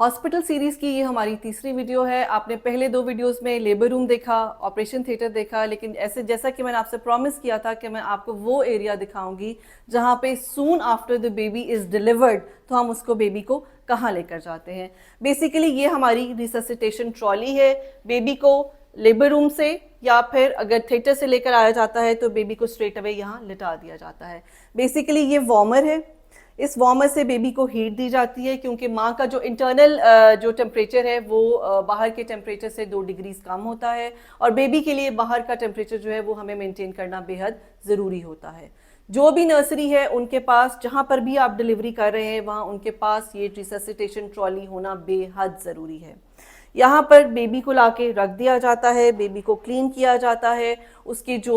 Hospital series की ये हमारी तीसरी वीडियो है। आपने पहले 2 वीडियोज़ में लेबर रूम देखा, ऑपरेशन थिएटर देखा, लेकिन ऐसे जैसा कि मैंने आपसे प्रॉमिस किया था कि मैं आपको वो एरिया दिखाऊंगी जहाँ पे soon after the baby is delivered, तो हम उसको बेबी को कहाँ लेकर जाते हैं। बेसिकली ये हमारी रिससिटेशन ट्रॉली है। बेबी को लेबर रूम से या फिर अगर थिएटर से लेकर आया जाता है तो बेबी को स्ट्रेट अवे यहाँ लिटा दिया जाता है। बेसिकली ये वार्मर है। इस वार्मर से बेबी को हीट दी जाती है क्योंकि माँ का जो इंटरनल जो टेम्परेचर है वो बाहर के टेम्परेचर से 2 डिग्रीज कम होता है, और बेबी के लिए बाहर का टेम्परेचर जो है वो हमें मेंटेन करना बेहद ज़रूरी होता है। जो भी नर्सरी है उनके पास, जहाँ पर भी आप डिलीवरी कर रहे हैं वहाँ उनके पास ये रिससिटेशन ट्रॉली होना बेहद ज़रूरी है। यहाँ पर बेबी को लाके रख दिया जाता है, बेबी को क्लीन किया जाता है। उसकी जो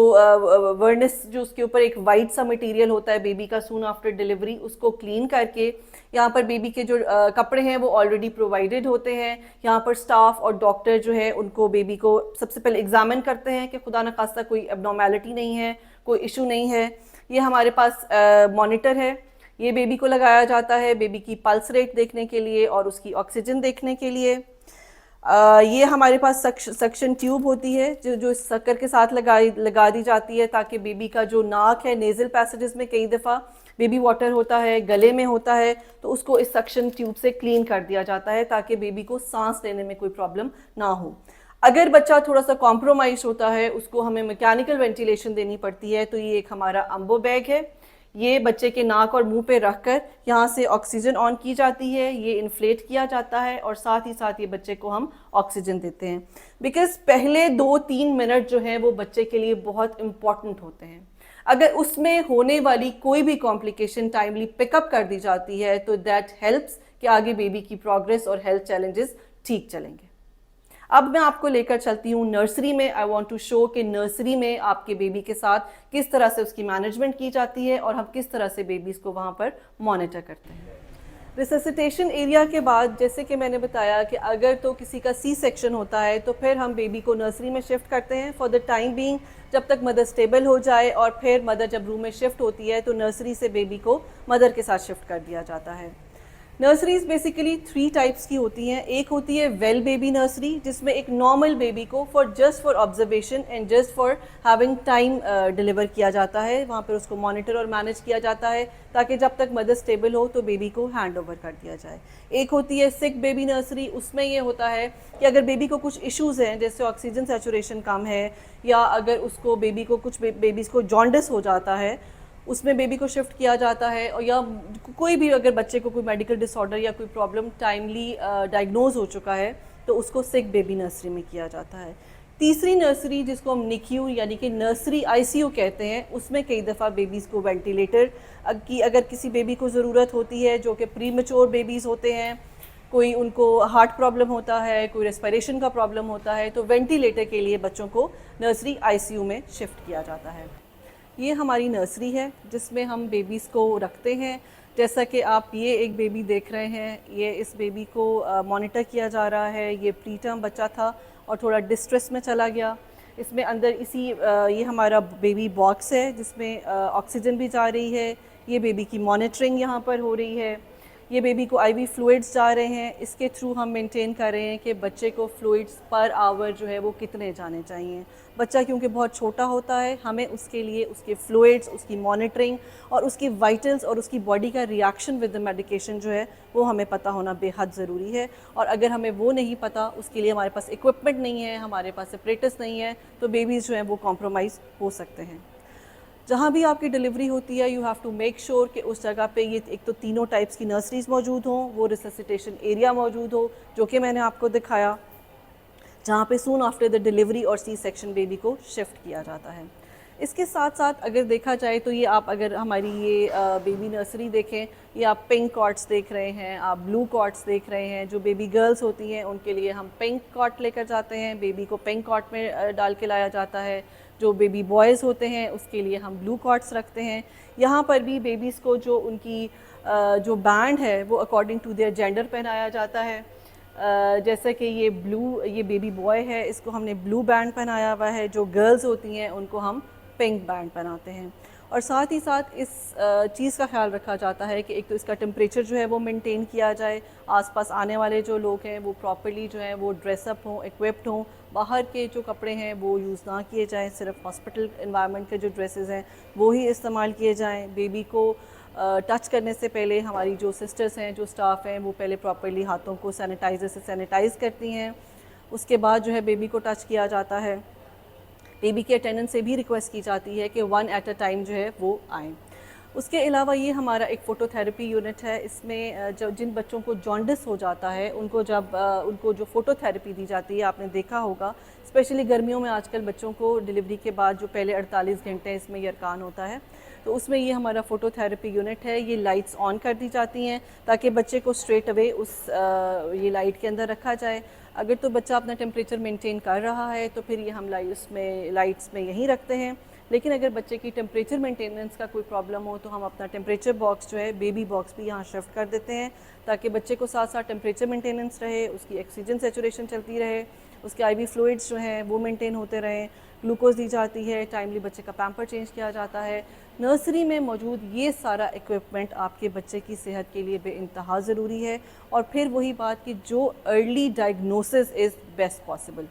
वर्निस, जो उसके ऊपर एक वाइट सा मटेरियल होता है बेबी का सून आफ्टर डिलीवरी, उसको क्लीन करके यहाँ पर बेबी के जो कपड़े हैं वो ऑलरेडी प्रोवाइडेड होते हैं। यहाँ पर स्टाफ और डॉक्टर जो है उनको बेबी को सबसे पहले एग्जामिन करते हैं कि खुदा न खास्ता कोई एबनॉर्मेलिटी नहीं है, कोई इशू नहीं है। ये हमारे पास मॉनिटर है, ये बेबी को लगाया जाता है बेबी की पल्स रेट देखने के लिए और उसकी ऑक्सीजन देखने के लिए। ये हमारे पास सक्शन ट्यूब होती है जो शक्कर के साथ लगा दी जाती है ताकि बेबी का जो नाक है, नेजल पैसेजेस में कई दफ़ा बेबी वाटर होता है, गले में होता है, तो उसको इस सक्शन ट्यूब से क्लीन कर दिया जाता है ताकि बेबी को सांस लेने में कोई प्रॉब्लम ना हो। अगर बच्चा थोड़ा सा कॉम्प्रोमाइज होता है, उसको हमें मैकेनिकल वेंटिलेशन देनी पड़ती है, तो ये एक हमारा अम्बो बैग है। ये बच्चे के नाक और मुंह पे रखकर यहाँ से ऑक्सीजन ऑन की जाती है, ये इन्फ्लेट किया जाता है और साथ ही साथ ये बच्चे को हम ऑक्सीजन देते हैं। बिकॉज पहले 2-3 मिनट जो हैं वो बच्चे के लिए बहुत इंपॉर्टेंट होते हैं। अगर उसमें होने वाली कोई भी कॉम्प्लिकेशन टाइमली पिकअप कर दी जाती है तो दैट हेल्प्स कि आगे बेबी की प्रोग्रेस और हेल्थ चैलेंजेस ठीक चलेंगे। अब मैं आपको लेकर चलती हूँ नर्सरी में। आई वॉन्ट टू शो कि नर्सरी में आपके बेबी के साथ किस तरह से उसकी मैनेजमेंट की जाती है और हम किस तरह से बेबीज़ को वहाँ पर मॉनिटर करते हैं। रिससिटेशन एरिया के बाद, जैसे कि मैंने बताया कि अगर तो किसी का सी सेक्शन होता है तो फिर हम बेबी को नर्सरी में शिफ्ट करते हैं फॉर द टाइम बीइंग, जब तक मदर स्टेबल हो जाए, और फिर मदर जब रूम में शिफ्ट होती है तो नर्सरी से बेबी को मदर के साथ शिफ्ट कर दिया जाता है। नर्सरीज बेसिकली 3 टाइप्स की होती हैं। एक होती है वेल बेबी नर्सरी, जिसमें एक नॉर्मल बेबी को for observation and just for having time deliver किया जाता है। वहाँ पर उसको मॉनिटर और मैनेज किया जाता है ताकि जब तक मदर स्टेबल हो तो बेबी को हैंड ओवर कर दिया जाए। एक होती है सिक बेबी नर्सरी, उसमें ये होता है कि अगर बेबी को कुछ इश्यूज़ हैं, जैसे ऑक्सीजन सैचुरेशन कम है, या अगर उसको बेबी को कुछ बेबीज़ को जॉन्डिस हो जाता है, उसमें बेबी को शिफ्ट किया जाता है। और या कोई भी अगर बच्चे को कोई मेडिकल डिसऑर्डर या कोई प्रॉब्लम टाइमली डायग्नोज हो चुका है तो उसको सिक बेबी नर्सरी में किया जाता है। तीसरी नर्सरी, जिसको हम निक्यू यानी कि नर्सरी आईसीयू कहते हैं, उसमें कई दफ़ा बेबीज़ को वेंटिलेटर की अगर किसी बेबी को ज़रूरत होती है, जो कि प्री मैच्योर बेबीज़ होते हैं, कोई उनको हार्ट प्रॉब्लम होता है, कोई रेस्पिरेशन का प्रॉब्लम होता है, तो वेंटिलेटर के लिए बच्चों को नर्सरी आईसीयू में शिफ्ट किया जाता है। ये हमारी नर्सरी है जिसमें हम बेबीज़ को रखते हैं। जैसा कि आप ये एक बेबी देख रहे हैं, ये इस बेबी को मॉनिटर किया जा रहा है। ये प्री टर्म बच्चा था और थोड़ा डिस्ट्रेस में चला गया। इसमें अंदर ये हमारा बेबी बॉक्स है जिसमें ऑक्सीजन भी जा रही है। ये बेबी की मॉनिटरिंग यहाँ पर हो रही है। ये बेबी को आईवी फ्लूइड्स जा रहे हैं, इसके थ्रू हम मेंटेन कर रहे हैं कि बच्चे को फ्लूइड्स पर आवर जो है वो कितने जाने चाहिए। बच्चा क्योंकि बहुत छोटा होता है, हमें उसके लिए उसके फ्लूइड्स, उसकी मॉनिटरिंग और उसकी वाइटल्स और उसकी बॉडी का रिएक्शन विद द मेडिकेशन जो है वो हमें पता होना बेहद ज़रूरी है। और अगर हमें वो नहीं पता, उसके लिए हमारे पास इक्विपमेंट नहीं है, हमारे पास सेपरेटर्स नहीं है, तो बेबीज़ जो हैं वो कॉम्प्रोमाइज़ हो सकते हैं। जहाँ भी आपकी डिलीवरी होती है, you have to make sure कि उस जगह पे ये एक तो तीनों टाइप्स की नर्सरीज मौजूद हों, वो रिससिटेशन एरिया मौजूद हो जो कि मैंने आपको दिखाया, जहाँ पे सून आफ्टर द डिलीवरी और सी सेक्शन बेबी को शिफ्ट किया जाता है। इसके साथ साथ अगर देखा जाए तो ये आप अगर हमारी ये बेबी नर्सरी देखें, ये आप पिंक कॉट्स देख रहे हैं, आप ब्लू कॉट्स देख रहे हैं। जो बेबी गर्ल्स होती हैं उनके लिए हम पिंक कॉट लेकर जाते हैं, बेबी को पिंक कॉट में डाल के लाया जाता है। जो बेबी बॉयज़ होते हैं उसके लिए हम ब्लू कॉट्स रखते हैं। यहाँ पर भी बेबीज़ को जो उनकी जो बैंड है वो अकॉर्डिंग टू देयर जेंडर पहनाया जाता है। जैसे कि ये बेबी बॉय है, इसको हमने ब्लू बैंड पहनाया हुआ है। जो गर्ल्स होती हैं उनको हम पिंक बैंड पहनाते हैं। और साथ ही साथ इस चीज़ का ख्याल रखा जाता है कि एक तो इसका टेम्परेचर जो है वो मेंटेन किया जाए, आसपास आने वाले जो लोग हैं वो प्रॉपर्ली जो है वो ड्रेसअप हों, इक्विप्ड हों, बाहर के जो कपड़े हैं वो यूज़ ना किए जाएं, सिर्फ हॉस्पिटल इन्वायरमेंट के जो ड्रेसेस हैं वो ही इस्तेमाल किए जाएं। बेबी को टच करने से पहले हमारी जो सिस्टर्स हैं, जो स्टाफ हैं, वो पहले प्रॉपर्ली हाथों को सैनिटाइज़र से सैनिटाइज़ करती हैं, उसके बाद जो है बेबी को टच किया जाता है। बेबी के अटेंडेंट से भी रिक्वेस्ट की जाती है कि 1 एट अ टाइम जो है वो आएँ। उसके अलावा ये हमारा एक फ़ोटोथेरेपी यूनिट है। इसमें जो जिन बच्चों को जॉन्डिस हो जाता है उनको जब उनको जो फ़ोटोथेरेपी दी जाती है, आपने देखा होगा स्पेशली गर्मियों में आजकल बच्चों को डिलीवरी के बाद जो पहले 48 घंटे इसमें यरकान होता है, तो उसमें ये हमारा फ़ोटोथेरेपी यूनिट है। ये लाइट्स ऑन कर दी जाती हैं ताकि बच्चे को स्ट्रेट अवे उस ये लाइट के अंदर रखा जाए। अगर तो बच्चा अपना टेम्परेचर मेंटेन कर रहा है तो फिर ये हम लाइट्स में यहीं रखते हैं। लेकिन अगर बच्चे की टेम्परेचर मेंटेनेंस का कोई प्रॉब्लम हो तो हम अपना टेम्परेचर बॉक्स जो है, बेबी बॉक्स भी यहाँ शिफ्ट कर देते हैं ताकि बच्चे को साथ साथ टेम्परेचर मेंटेनेंस रहे, उसकी ऑक्सीजन सैचुरेशन चलती रहे, उसके आईवी फ्लूइड्स जो हैं वो मेंटेन होते रहें, ग्लूकोज दी जाती है, टाइमली बच्चे का पैम्पर चेंज किया जाता है। नर्सरी में मौजूद ये सारा इक्विपमेंट आपके बच्चे की सेहत के लिए बेइंतहा ज़रूरी है। और फिर वही बात कि जो early diagnosis is best possible.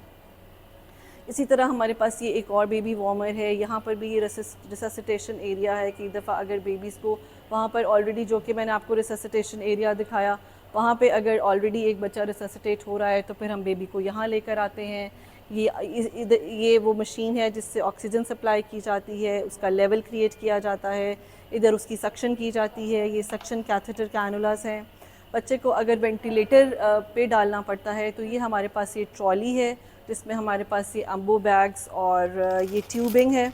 इसी तरह हमारे पास ये एक और बेबी वार्मर है। यहाँ पर भी ये रिससिटेशन एरिया है कि एक दफ़ा अगर बेबीज़ को वहाँ पर ऑलरेडी, जो कि मैंने आपको रिससिटेशन एरिया दिखाया, वहाँ पे अगर ऑलरेडी एक बच्चा रिससिटेट हो रहा है तो फिर हम बेबी को यहाँ लेकर आते हैं। ये वो मशीन है जिससे ऑक्सीजन सप्लाई की जाती है, उसका लेवल क्रिएट किया जाता है, इधर उसकी सक्शन की जाती है। ये सक्शन कैथेटर कैनुलास हैं। बच्चे को अगर वेंटिलेटर पे डालना पड़ता है तो ये हमारे पास ये ट्रॉली है जिसमें हमारे पास ये अम्बो बैग्स और ये ट्यूबिंग है,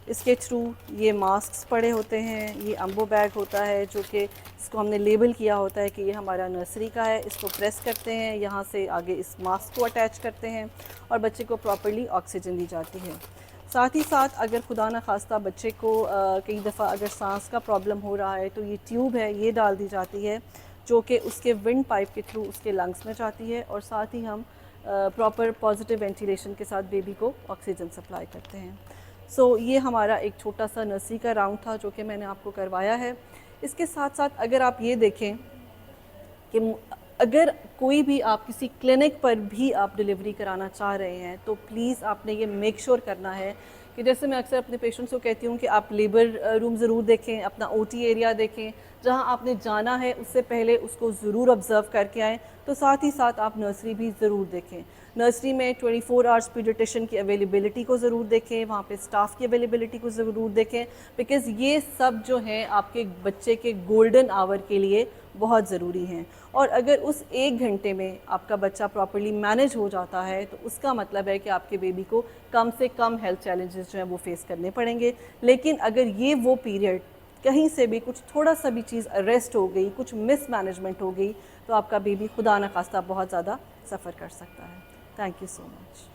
इसके थ्रू ये मास्क पड़े होते हैं। ये अम्बो बैग होता है जो कि इसको हमने लेबल किया होता है कि ये हमारा नर्सरी का है। इसको प्रेस करते हैं, यहाँ से आगे इस मास्क को अटैच करते हैं और बच्चे को प्रॉपर्ली ऑक्सीजन दी जाती है। साथ ही साथ अगर खुदा न खास्ता बच्चे को कई दफ़ा अगर सांस का प्रॉब्लम हो रहा है तो ये ट्यूब है, ये डाल दी जाती है जो कि उसके विंड पाइप के थ्रू उसके लंग्स में जाती है और साथ ही हम प्रॉपर पॉजिटिव वेंटिलेशन के साथ बेबी को ऑक्सीजन सप्लाई करते हैं। सो ये हमारा एक छोटा सा नर्सरी का राउंड था जो कि मैंने आपको करवाया है। इसके साथ साथ अगर आप ये देखें कि अगर कोई भी आप किसी क्लिनिक पर भी आप डिलीवरी कराना चाह रहे हैं तो प्लीज़ आपने ये मेक श्योर करना है कि जैसे मैं अक्सर अपने पेशेंट्स को कहती हूँ कि आप लेबर रूम ज़रूर देखें, अपना ओटी एरिया देखें, जहाँ आपने जाना है उससे पहले उसको ज़रूर ऑब्ज़र्व करके आएँ। तो साथ ही साथ आप नर्सरी भी ज़रूर देखें। नर्सरी में 24 आवर्स पीडियाट्रिशियन की अवेलेबिलिटी को ज़रूर देखें, वहाँ पे स्टाफ की अवेलेबिलिटी को ज़रूर देखें, बिकॉज़ ये सब जो हैं आपके बच्चे के गोल्डन आवर के लिए बहुत ज़रूरी हैं। और अगर उस 1 घंटे में आपका बच्चा प्रॉपर्ली मैनेज हो जाता है तो उसका मतलब है कि आपके बेबी को कम से कम हेल्थ चैलेंजेस जो हैं वो फेस करने पड़ेंगे। लेकिन अगर ये वो पीरियड कहीं से भी कुछ थोड़ा सा भी चीज़ अरेस्ट हो गई, कुछ मिसमैनेजमेंट हो गई, तो आपका बेबी खुदा न खास्ता बहुत ज़्यादा सफ़र कर सकता है। Thank you so much.